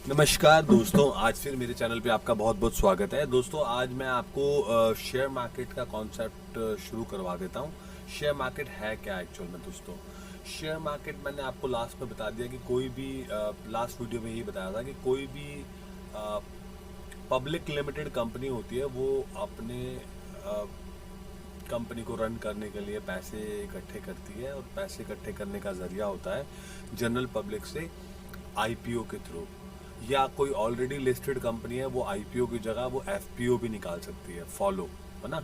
नमस्कार दोस्तों, आज फिर मेरे चैनल पे आपका बहुत बहुत स्वागत है। दोस्तों, आज मैं आपको शेयर मार्केट का कॉन्सेप्ट शुरू करवा देता हूँ। शेयर मार्केट है क्या एक्चुअल में दोस्तों? शेयर मार्केट मैंने आपको लास्ट में बता दिया कि कोई भी लास्ट वीडियो में यही बताया था कि कोई भी पब्लिक लिमिटेड कंपनी होती है, वो अपने कंपनी को रन करने के लिए पैसे इकट्ठे करती है और पैसे इकट्ठे करने का जरिया होता है जनरल पब्लिक से आईपीओ के थ्रू। या कोई ऑलरेडी लिस्टेड कंपनी है, वो आईपीओ की जगह वो एफपीओ भी निकाल सकती है, फॉलो, है ना।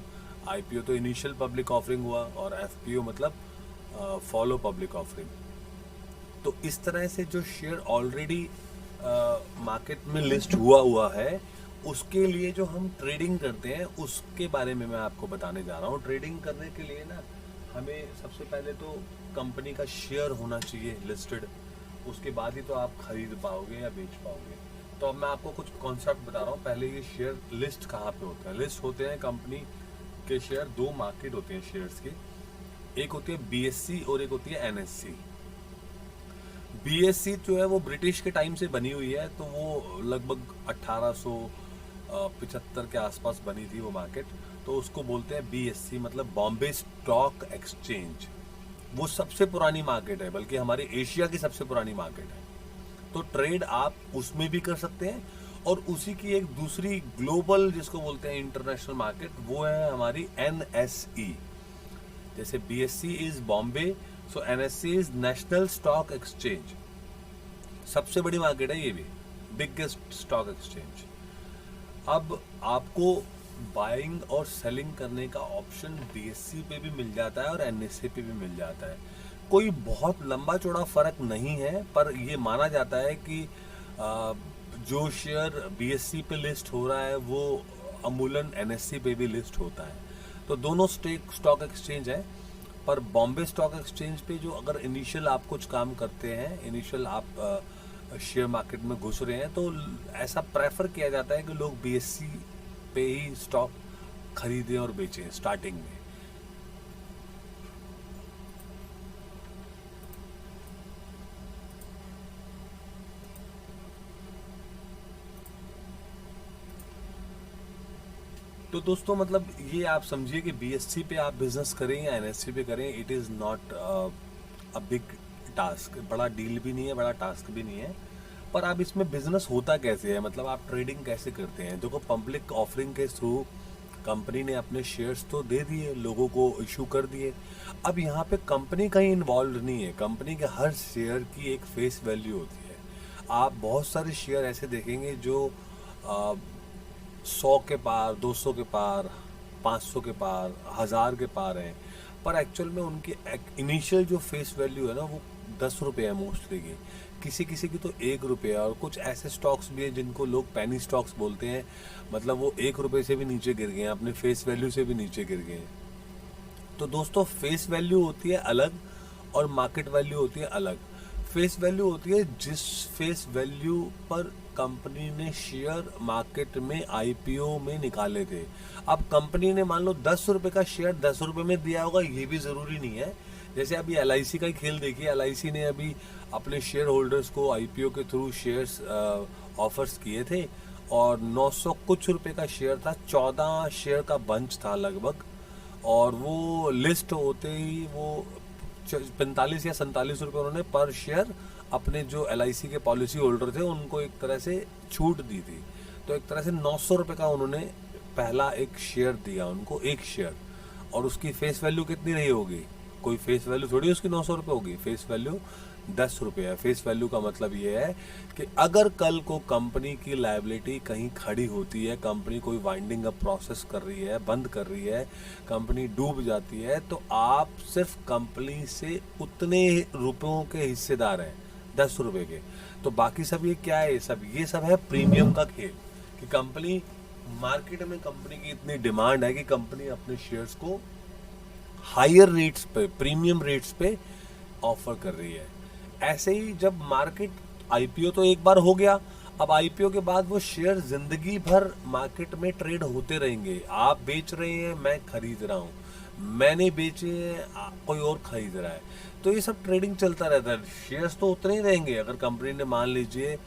आईपीओ तो इनिशियल पब्लिक ऑफरिंग हुआ और एफपीओ मतलब फॉलो पब्लिक ऑफरिंग। तो इस तरह से जो शेयर ऑलरेडी मार्केट में लिस्ट हुआ है, उसके लिए जो हम ट्रेडिंग करते हैं उसके बारे में मैं आपको बताने जा रहा हूँ। ट्रेडिंग करने के लिए ना हमें सबसे पहले तो कंपनी का शेयर होना चाहिए लिस्टेड, उसके बाद ही तो आप खरीद पाओगे या बेच पाओगे। तो अब मैं आपको कुछ कॉन्सेप्ट बता रहा हूँ। पहले ये शेयर लिस्ट कहाँ पे होता है? लिस्ट होते हैं कंपनी के शेयर, दो मार्केट होते हैं शेयर्स के, एक होती है बीएससी और एक होती है एनएससी। बीएससी जो है वो ब्रिटिश के टाइम से बनी हुई है, तो वो लगभग 1875 के आसपास बनी थी वो मार्केट। तो उसको बोलते हैं बीएससी, मतलब बॉम्बे स्टॉक एक्सचेंज। वो सबसे पुरानी मार्केट है, बल्कि हमारे एशिया की सबसे पुरानी मार्केट है। तो ट्रेड आप उसमें भी कर सकते हैं। और उसी की एक दूसरी ग्लोबल, जिसको बोलते हैं इंटरनेशनल मार्केट, वो है हमारी एनएसई। जैसे BSc is Bombay, so NSC is national stock exchange. सबसे बड़ी मार्केट है ये भी, बिगेस्ट स्टॉक एक्सचेंज। अब आपको बाइंग और सेलिंग करने का ऑप्शन बीएससी पे भी मिल जाता है और एनएससी पे भी मिल जाता है। कोई बहुत लंबा चौड़ा फर्क नहीं है, पर ये माना जाता है कि जो शेयर बीएससी पे लिस्ट हो रहा है वो अमूलन एनएससी पे भी लिस्ट होता है। तो दोनों स्टॉक एक्सचेंज है। पर बॉम्बे स्टॉक एक्सचेंज पे जो अगर इनिशियल आप कुछ काम करते हैं, इनिशियल आप शेयर मार्केट में घुस रहे हैं, तो ऐसा प्रेफर किया जाता है कि लोग बीएससी पे ही स्टॉक खरीदें और बेचें स्टार्टिंग में। तो दोस्तों, मतलब ये आप समझिए कि बीएससी पे आप बिजनेस करें या एनएससी पे करें, it is not a big task. बड़ा डील भी नहीं है, बड़ा टास्क भी नहीं है। पर आप इसमें बिजनेस होता कैसे है, मतलब आप ट्रेडिंग कैसे करते हैं? देखो, पब्लिक ऑफरिंग के थ्रू कंपनी ने अपने शेयर्स तो दे दिए, लोगों को इशू कर दिए। अब यहाँ पे कंपनी कहीं इन्वॉल्व नहीं है। कंपनी के हर शेयर की एक फेस वैल्यू होती है। आप बहुत सारे शेयर ऐसे देखेंगे जो 100 के पार, 200 के पार, 500 के पार, 1000 के पार हैं। पर एक्चुअल में उनकी इनिशियल जो फेस वैल्यू है ना, वो 10 रुपये है मोस्टली की। किसी किसी की तो 1 रुपया। और कुछ ऐसे स्टॉक्स भी हैं जिनको लोग पेनी स्टॉक्स बोलते हैं, मतलब वो 1 रुपये से भी नीचे गिर गए हैं, अपने फेस वैल्यू से भी नीचे गिर गए हैं। तो दोस्तों, फेस वैल्यू होती है अलग और मार्केट वैल्यू होती है अलग। फेस वैल्यू होती है जिस फेस वैल्यू पर कंपनी ने शेयर मार्केट में आईपीओ में निकाले थे। अब कंपनी ने मान लो 10 रुपए का शेयर 10 रुपए में दिया होगा, ये भी जरूरी नहीं है। जैसे अभी एलआईसी का ही खेल देखिए। एलआईसी ने अभी अपने शेयर होल्डर्स को आईपीओ के थ्रू शेयर्स ऑफर्स किए थे, और 900 कुछ रुपए का शेयर था, 14 शेयर का बंच था लगभग। और वो लिस्ट होते ही वो 45 या 47 रुपये उन्होंने पर शेयर अपने जो एलआईसी के पॉलिसी होल्डर थे उनको एक तरह से छूट दी थी। तो एक तरह से 900 रुपये का उन्होंने पहला एक शेयर दिया उनको, एक शेयर। और उसकी फेस वैल्यू कितनी रही होगी? कोई फेस वैल्यू थोड़ी उसकी 900 रुपये होगी। फेस वैल्यू 10 रुपये है। फेस वैल्यू का मतलब ये है कि अगर कल को कंपनी की लायबिलिटी कहीं खड़ी होती है, कंपनी कोई वाइंडिंग अप प्रोसेस कर रही है, बंद कर रही है, कंपनी डूब जाती है, तो आप सिर्फ कंपनी से उतने रुपयों के हिस्सेदार हैं, 10 रुपये के। तो बाकी सब ये क्या है? ये सब है प्रीमियम का खेल। कि कंपनी मार्केट में, कंपनी की इतनी डिमांड है कि कंपनी अपने शेयर्स को हायर रेट्स पे, प्रीमियम रेट्स पे ऑफर कर रही है। ऐसे ही जब मार्केट, आईपीओ तो एक बार हो गया, अब आईपीओ के बाद वो शेयर जिंदगी भर मार्केट में ट्रेड होते रहेंगे। आप बेच रहे हैं, मैं खरीद रहा हूँ, मैंने बेचे हैं, कोई और खरीद रहा है। तो ये सब ट्रेडिंग चलता रहता है। शेयर्स तो उतने ही रहेंगे। अगर कंपनी ने मान लीजिए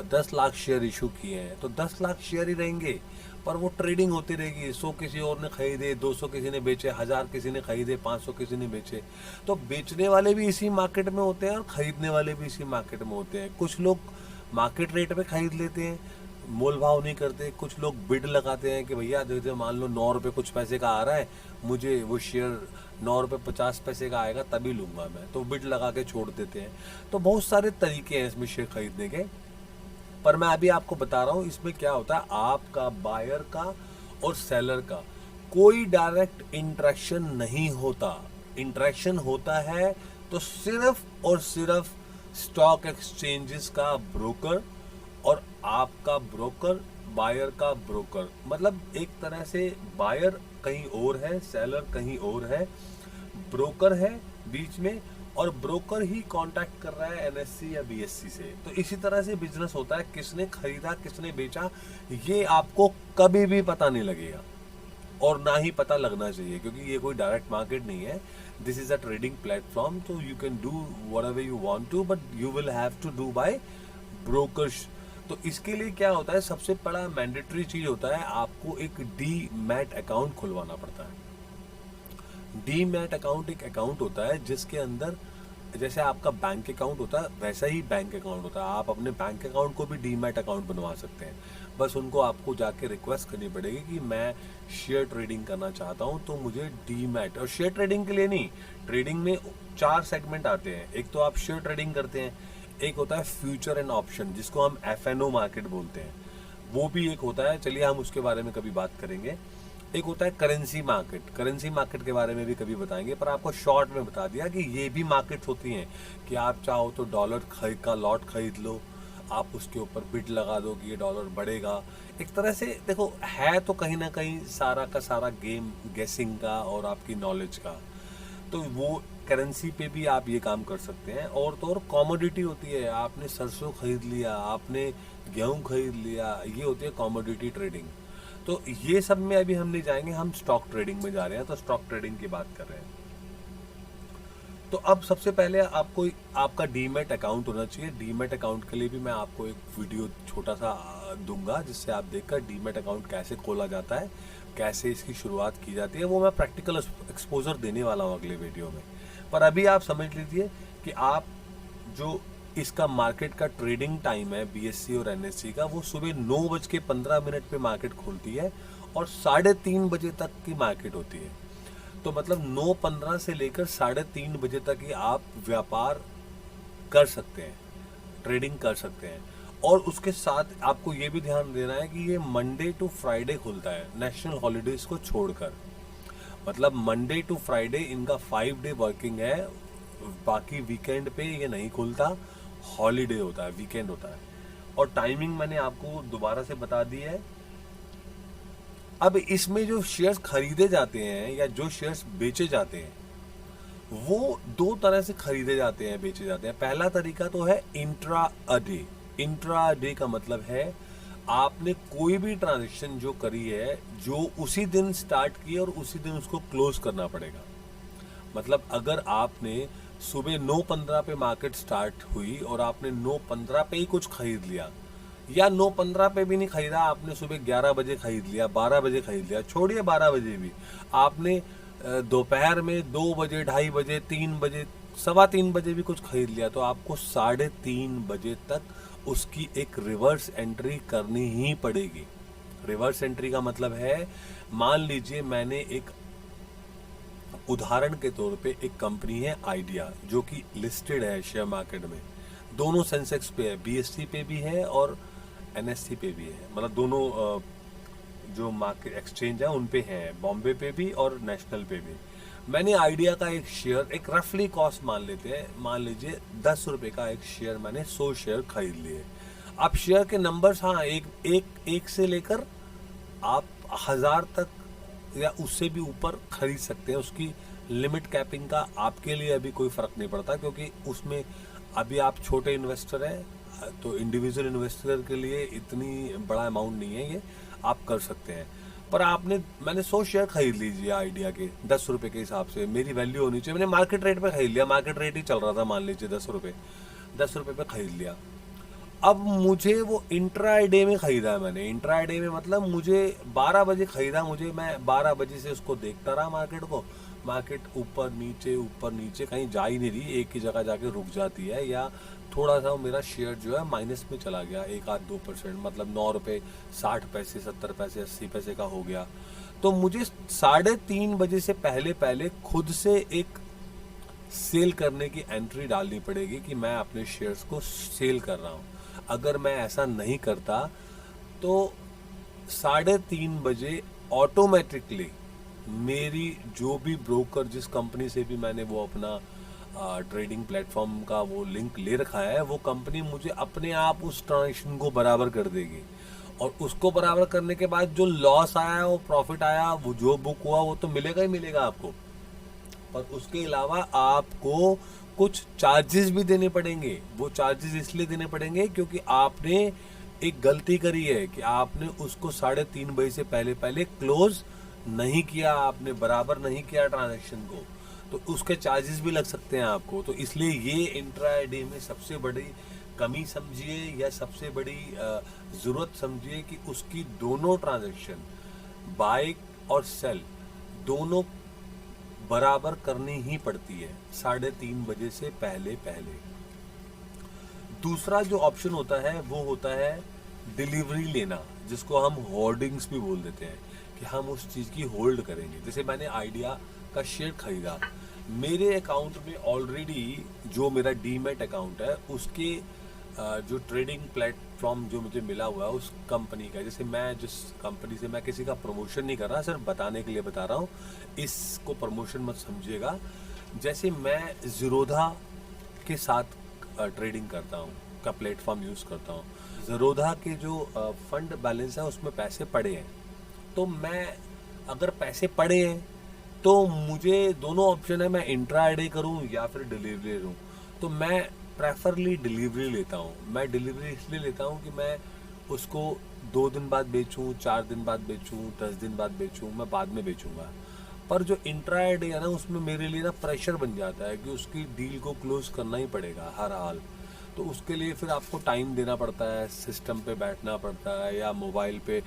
10 लाख शेयर इशू किए हैं, तो 10 लाख शेयर ही रहेंगे, पर वो ट्रेडिंग होती रहेगी। 100 किसी और ने खरीदे, 200 किसी ने बेचे, 1000 किसी ने खरीदे, 500 किसी ने बेचे। तो बेचने वाले भी इसी मार्केट में होते हैं और खरीदने वाले भी इसी मार्केट में होते हैं। कुछ लोग मार्केट रेट पे खरीद लेते हैं, मोल भाव नहीं करते। कुछ लोग बिड लगाते हैं कि भैया जैसे मान लो 9 रुपये कुछ पैसे का आ रहा है, मुझे वो शेयर 9 रुपये 50 पैसे का आएगा तभी लूंगा मैं, तो बिड लगा के छोड़ देते हैं। तो बहुत सारे तरीके हैं इसमें शेयर खरीदने के, पर मैं अभी आपको बता रहा हूँ इसमें क्या होता है। आपका बायर का और सेलर का कोई डायरेक्ट इंटरेक्शन नहीं होता। इंटरेक्शन होता है तो सिर्फ और सिर्फ स्टॉक एक्सचेंजेस का ब्रोकर और आपका ब्रोकर, बायर का ब्रोकर। मतलब एक तरह से बायर कहीं और है, सेलर कहीं और है, ब्रोकर है बीच में, और ब्रोकर ही कांटेक्ट कर रहा है एनएससी या बीएससी से। तो इसी तरह से बिजनेस होता है। किसने खरीदा किसने बेचा ये आपको कभी भी पता नहीं लगेगा, और ना ही पता लगना चाहिए, क्योंकि ये कोई डायरेक्ट मार्केट नहीं है। This is a trading platform, तो you can do whatever you want to, but you will have to do by brokers. तो इसके लिए क्या होता है, सबसे बड़ा मैंडेटरी चीज होता है, आपको एक डी मैट अकाउंट खुलवाना पड़ता है। डी मैट अकाउंट एक अकाउंट होता है जिसके अंदर जैसे आपका बैंक अकाउंट होता है वैसा ही बैंक अकाउंट होता है। आप अपने बैंक अकाउंट को भी डी मैट अकाउंट बनवा सकते हैं। बस उनको आपको जाके रिक्वेस्ट करनी पड़ेगी कि मैं शेयर ट्रेडिंग करना चाहता हूं, तो मुझे डी मैट। और शेयर ट्रेडिंग के लिए नहीं, ट्रेडिंग में 4 सेगमेंट आते हैं। एक तो आप शेयर ट्रेडिंग करते हैं, एक होता है फ्यूचर एंड ऑप्शन जिसको हम एफएनओ मार्केट बोलते हैं, वो भी एक होता है, चलिए हम उसके बारे में कभी बात करेंगे। एक होता है करेंसी मार्केट, करेंसी मार्केट के बारे में भी कभी बताएंगे, पर आपको शॉर्ट में बता दिया कि ये भी मार्केट्स होती हैं कि आप चाहो तो डॉलर का लॉट खरीद लो, आप उसके ऊपर बिड लगा दो कि ये डॉलर बढ़ेगा। एक तरह से देखो है तो कहीं ना कहीं सारा का सारा गेम गेसिंग का और आपकी नॉलेज का, तो वो करेंसी पे भी आप ये काम कर सकते हैं। और तो और कॉमोडिटी होती है, आपने सरसों खरीद लिया, आपने गेहूं खरीद लिया, ये होती है कॉमोडिटी ट्रेडिंग। तो ये सब में अभी हम नहीं जाएंगे, हम स्टॉक ट्रेडिंग में जा रहे हैं, तो स्टॉक ट्रेडिंग की बात कर रहे हैं। तो अब सबसे पहले आपको आपका डीमैट अकाउंट होना चाहिए। डीमैट अकाउंट के लिए भी मैं आपको एक वीडियो छोटा सा दूंगा जिससे आप देखकर डीमैट अकाउंट कैसे खोला जाता है, कैसे इसकी शुरुआत की जाती है, वो मैं प्रैक्टिकल एक्सपोजर देने वाला हूँ अगले वीडियो में। पर अभी आप समझ लीजिए कि आप जो इसका मार्केट का ट्रेडिंग टाइम है बीएससी और एनएससी का, वो सुबह 9:15 पे मार्केट खुलती है और 3:30 बजे तक की मार्केट होती है। तो मतलब 9:15 से लेकर 3:30 बजे तक ही आप व्यापार कर सकते हैं, ट्रेडिंग कर सकते हैं। और उसके साथ आपको ये भी ध्यान देना है कि ये मंडे टू फ्राइडे खुलता है, नेशनल हॉलीडेज को छोड़कर। मतलब मंडे टू फ्राइडे इनका 5 डे वर्किंग है, बाकी वीकेंड पे ये नहीं खुलता, हॉलीडे होता है, वीकेंड होता है। और टाइमिंग मैंने आपको दोबारा से बता दी है। अब इसमें जो शेयर्स खरीदे जाते हैं या जो शेयर्स बेचे जाते हैं वो 2 तरह से खरीदे जाते हैं, बेचे जाते हैं। पहला तरीका तो है इंट्रा डे। इंट्रा डे का मतलब है आपने कोई भी ट्रांजेक्शन जो करी है, जो उसी दिन स्टार्ट की और उसी दिन उसको क्लोज करना पड़ेगा। मतलब अगर आपने सुबह 9:15 पे मार्केट स्टार्ट हुई और आपने 9:15 पे ही कुछ खरीद लिया, या 9:15 पे भी नहीं खरीदा, आपने सुबह 11 बजे खरीद लिया, 12 बजे खरीद लिया, छोड़िए 12 बजे भी, आपने दोपहर में 2 बजे, 2:30 बजे, 3 बजे, 3:15 बजे भी कुछ खरीद लिया, तो आपको 3:30 बजे तक उसकी एक रिवर्स एंट्री करनी ही पड़ेगी। रिवर्स एंट्री का मतलब है, मान लीजिए मैंने एक उदाहरण के तौर पे एक कंपनी है आइडिया जो कि लिस्टेड है शेयर मार्केट में, दोनों सेंसेक्स पे है, बीएससी पे भी है और एनएससी पे भी है। मतलब दोनों जो मार्केट एक्सचेंज है उन पे है, बॉम्बे पे भी और नेशनल पे भी। मैंने आइडिया का एक शेयर, एक रफली कॉस्ट मान लेते हैं, मान लीजिए 10 रुपए का एक शेयर मैंने 100 शेयर खरीद लिए। अब शेयर के नंबर्स, हाँ, एक से लेकर आप 1000 तक या उससे भी ऊपर खरीद सकते हैं। उसकी लिमिट कैपिंग का आपके लिए अभी कोई फर्क नहीं पड़ता, क्योंकि उसमें अभी आप छोटे इन्वेस्टर हैं, तो इंडिविजुअल इन्वेस्टर के लिए इतनी बड़ा अमाउंट नहीं है, ये आप कर सकते हैं। पर मैंने 100 शेयर खरीद लीजिए आइडिया के 10 रुपए के हिसाब से, मेरी वैल्यू होनी चाहिए, मैंने मार्केट रेट पे खरीद लिया, मार्केट रेट ही चल रहा था मान लीजिए 10 रुपए पे खरीद लिया। अब मुझे वो इंट्राडे में ख़रीदा है मैंने। इंट्राडे में मतलब मुझे 12 बजे ख़रीदा, मुझे मैं 12 बजे से उसको देखता रहा मार्केट को। मार्केट ऊपर नीचे कहीं जा ही नहीं रही, एक ही जगह जाके रुक जाती है, या थोड़ा सा मेरा शेयर जो है माइनस में चला गया, 1-2%, मतलब 9 रुपये 60 पैसे 70 पैसे 80 पैसे का हो गया। तो मुझे 3:30 बजे से पहले पहले खुद से एक सेल करने की एंट्री डालनी पड़ेगी कि मैं अपने शेयर्स को सेल कर रहा हूँ। अगर मैं ऐसा नहीं करता तो 3:30 बजे ऑटोमेटिकली मेरी जो भी ब्रोकर, जिस कंपनी से भी मैंने वो अपना ट्रेडिंग प्लेटफॉर्म का वो लिंक ले रखा है, वो कंपनी मुझे अपने आप उस ट्रांजेक्शन को बराबर कर देगी। और उसको बराबर करने के बाद जो लॉस आया, वो प्रॉफिट आया, वो जो बुक हुआ वो तो मिलेगा ही मिलेगा आपको। पर उसके अलावा आपको कुछ चार्जेस भी देने पड़ेंगे। वो चार्जेस इसलिए देने पड़ेंगे क्योंकि आपने एक गलती करी है कि आपने उसको 3:30 बजे से पहले पहले क्लोज नहीं किया, आपने बराबर नहीं किया ट्रांजैक्शन को, तो उसके चार्जेस भी लग सकते हैं आपको। तो इसलिए ये इंट्राडे में सबसे बड़ी कमी समझिए, या सबसे बड़ी ज़रूरत समझिए कि उसकी दोनों ट्रांजैक्शन, बाय और सेल, दोनों बराबर करनी ही पड़ती है 3:30 बजे से पहले पहले। दूसरा जो ऑप्शन होता है वो होता है डिलीवरी लेना, जिसको हम होर्डिंग्स भी बोल देते हैं, कि हम उस चीज़ की होल्ड करेंगे। जैसे मैंने आइडिया का शेयर खरीदा, मेरे अकाउंट में ऑलरेडी जो मेरा डीमैट अकाउंट है उसके जो ट्रेडिंग प्लेटफॉर्म जो मुझे मिला हुआ है उस कंपनी का, जैसे मैं जिस कंपनी से, मैं किसी का प्रमोशन नहीं कर रहा, सिर्फ बताने के लिए बता रहा हूँ, इसको प्रमोशन मत समझिएगा। जैसे मैं ज़ीरोधा के साथ ट्रेडिंग करता हूँ, का प्लेटफॉर्म यूज़ करता हूँ, ज़ीरोधा के जो फंड बैलेंस है उसमें पैसे पड़े हैं, तो मैं अगर पैसे पड़े हैं तो मुझे दोनों ऑप्शन है, मैं इंट्राडे करूं या फिर डिलीवरी लूं। तो मैं प्रेफरली डिलीवरी लेता हूं। मैं डिलीवरी इसलिए लेता हूं कि मैं उसको 2 दिन बाद बेचूं, 4 दिन बाद बेचूं, 10 दिन बाद बेचूं, मैं बाद में बेचूंगा। पर जो इंट्राडे है ना, उसमें मेरे लिए ना प्रेशर बन जाता है कि उसकी डील को क्लोज करना ही पड़ेगा हर हाल। तो उसके लिए फिर आपको टाइम देना पड़ता है, सिस्टम पे बैठना पड़ता है, या मोबाइल पे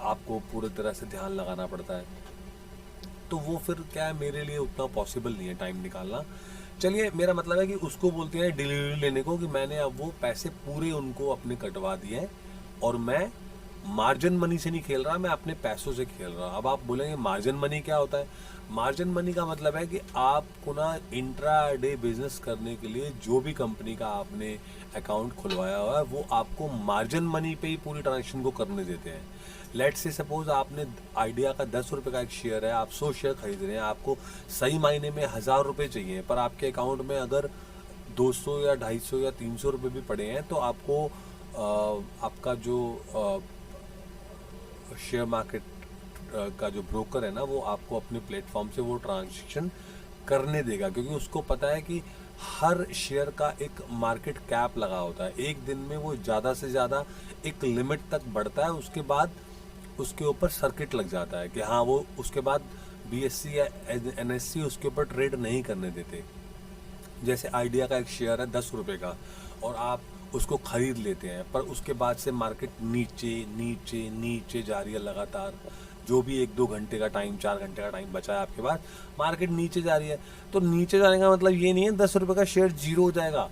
आपको पूरी तरह से ध्यान लगाना पड़ता है। तो वो फिर क्या है, मेरे लिए उतना पॉसिबल नहीं है टाइम निकालना। चलिए, मेरा मतलब है कि उसको बोलते हैं डिलीवरी लेने को, कि मैंने अब वो पैसे पूरे उनको अपने कटवा दिए हैं और मैं मार्जिन मनी से नहीं खेल रहा, मैं अपने पैसों से खेल रहा। अब आप बोलेंगे मार्जिन मनी क्या होता है? मार्जिन मनी का मतलब है कि आपको ना इंट्राडे बिजनेस करने के लिए जो भी कंपनी का आपने अकाउंट खुलवाया हुआ है वो आपको मार्जिन मनी पे ही पूरी ट्रांजेक्शन को करने देते हैं। लेट्स से सपोज आपने आइडिया का 10 रुपये का एक शेयर है, आप 100 शेयर खरीद रहे हैं, आपको सही मायने में 1000 रुपये चाहिए, पर आपके अकाउंट में अगर 200 या 250 या 300 रुपये भी पड़े हैं, तो आपको आपका जो शेयर मार्केट का जो ब्रोकर है ना, वो आपको अपने प्लेटफॉर्म से वो ट्रांजेक्शन करने देगा, क्योंकि उसको पता है कि हर शेयर का एक मार्केट कैप लगा होता है। एक दिन में वो ज़्यादा से ज़्यादा एक लिमिट तक बढ़ता है, उसके बाद उसके ऊपर सर्किट लग जाता है कि हाँ, वो उसके बाद बीएससी या एनएससी उसके ऊपर ट्रेड नहीं करने देते। जैसे आइडिया का एक शेयर है 10 रुपये का, और आप उसको खरीद लेते हैं, पर उसके बाद से मार्केट नीचे नीचे नीचे जा रही है लगातार। जो भी 1-2 घंटे का टाइम, 4 घंटे का टाइम बचा है आपके पास, मार्केट नीचे जा रही है। तो नीचे जाने का मतलब ये नहीं है 10 रुपये का शेयर जीरो हो जाएगा।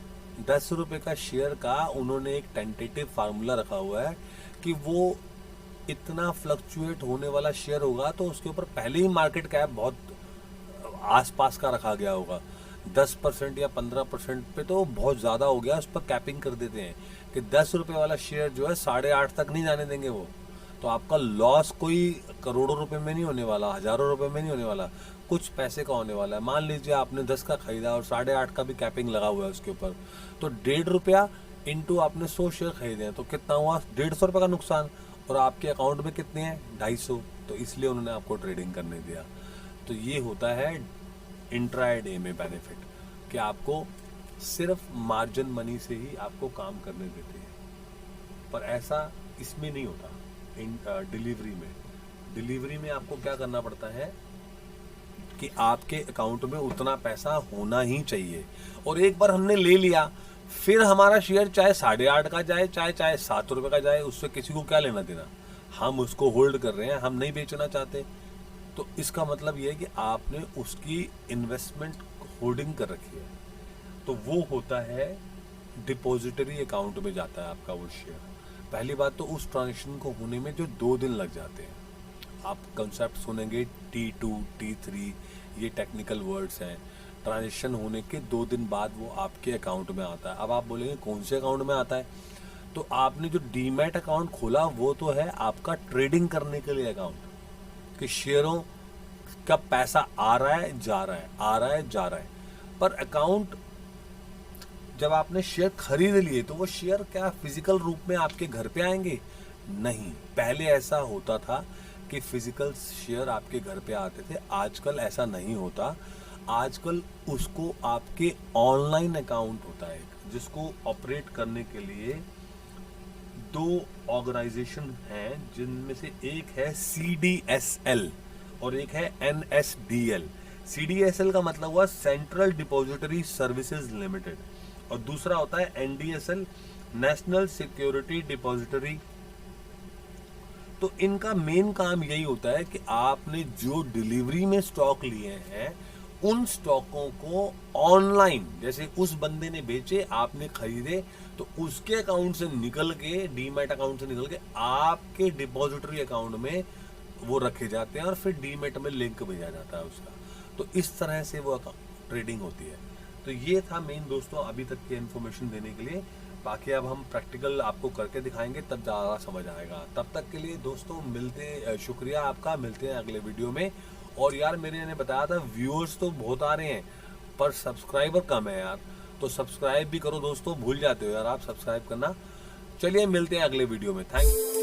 10 रुपये का शेयर का उन्होंने एक टेंटेटिव फार्मूला रखा हुआ है कि वो इतना फ्लक्चुएट होने वाला शेयर होगा, तो उसके ऊपर पहले ही मार्केट कैप बहुत आसपास का रखा गया होगा। 10% या 15% पे तो बहुत ज़्यादा हो गया, उस पर कैपिंग कर देते हैं कि 10 रुपये वाला शेयर जो है 8.5 तक नहीं जाने देंगे वो। तो आपका लॉस कोई करोड़ों रुपए में नहीं होने वाला, हज़ारों रुपए में नहीं होने वाला, कुछ पैसे का होने वाला है। मान लीजिए आपने 10 का खरीदा और 8.5 का भी कैपिंग लगा हुआ है उसके ऊपर, तो 1.5 रुपया इंटू आपने 100 शेयर खरीदे हैं, तो कितना हुआ? 150 रुपये का नुकसान। और आपके अकाउंट में कितने हैं? 250। तो इसलिए उन्होंने आपको ट्रेडिंग करने दिया। तो ये होता है इंट्राडे में बेनिफिट, कि आपको सिर्फ मार्जिन मनी से ही आपको काम करने देते हैं। पर ऐसा इसमें नहीं होता। डिलीवरी में आपको क्या करना पड़ता है कि आपके अकाउंट में उतना पैसा होना ही चाहिए, और एक बार हमने ले लिया फिर हमारा शेयर चाहे 8.5 का जाए, चाहे 7 रुपए का जाए, उससे किसी को क्या लेना देना। हम उसको होल्ड कर रहे हैं, हम नहीं बेचना चाहते। तो इसका मतलब ये है कि आपने उसकी इन्वेस्टमेंट होल्डिंग कर रखी है। तो वो होता है डिपॉजिटरी अकाउंट में जाता है आपका वो शेयर। पहली बात तो उस ट्रांजेक्शन को होने में जो 2 दिन लग जाते हैं, आप कंसेप्ट सुनेंगे T2 T3, ये टेक्निकल वर्ड्स हैं। ट्रांजेक्शन होने के 2 दिन बाद वो आपके अकाउंट में आता है। अब आप बोलेंगे कौन से अकाउंट में आता है, तो आपने जो डीमैट अकाउंट खोला वो तो है आपका ट्रेडिंग करने के लिए अकाउंट, कि शेयरों का पैसा आ रहा है जा रहा है, आ रहा है जा रहा है। पर अकाउंट जब आपने शेयर खरीद लिए तो वो शेयर क्या फिजिकल रूप में आपके घर पे आएंगे? नहीं। पहले ऐसा होता था कि फिजिकल शेयर आपके घर पे आते थे, आजकल ऐसा नहीं होता। आजकल उसको आपके ऑनलाइन अकाउंट होता है जिसको ऑपरेट करने के लिए 2 ऑर्गेनाइजेशन हैं, जिनमें से एक है CDSL और एक है NSDL। CDSL का मतलब हुआ सेंट्रल डिपॉजिटरी सर्विसेज लिमिटेड, और दूसरा होता है NDSL, नेशनल सिक्योरिटी डिपॉजिटरी। तो इनका मेन काम यही होता है कि आपने जो डिलीवरी में स्टॉक लिए हैं उन स्टॉकों को ऑनलाइन, जैसे उस बंदे ने बेचे आपने खरीदे, तो उसके अकाउंट से निकल के, डीमैट अकाउंट से निकल के आपके डिपॉजिटरी अकाउंट में वो रखे जाते हैं और फिर डीमैट में लिंक भेजा जाता है उसका। तो इस तरह से वो ट्रेडिंग होती है। तो ये था मेन दोस्तों अभी तक की इन्फॉर्मेशन देने के लिए। बाकी अब हम प्रैक्टिकल आपको करके दिखाएंगे, तब ज़्यादा समझ आएगा। तब तक के लिए दोस्तों मिलते, शुक्रिया आपका, मिलते हैं अगले वीडियो में। और यार मैंने बताया था व्यूअर्स तो बहुत आ रहे हैं पर सब्सक्राइबर कम है यार, तो सब्सक्राइब भी करो दोस्तों, भूल जाते हो यार आप सब्सक्राइब करना। चलिए मिलते हैं अगले वीडियो में, थैंक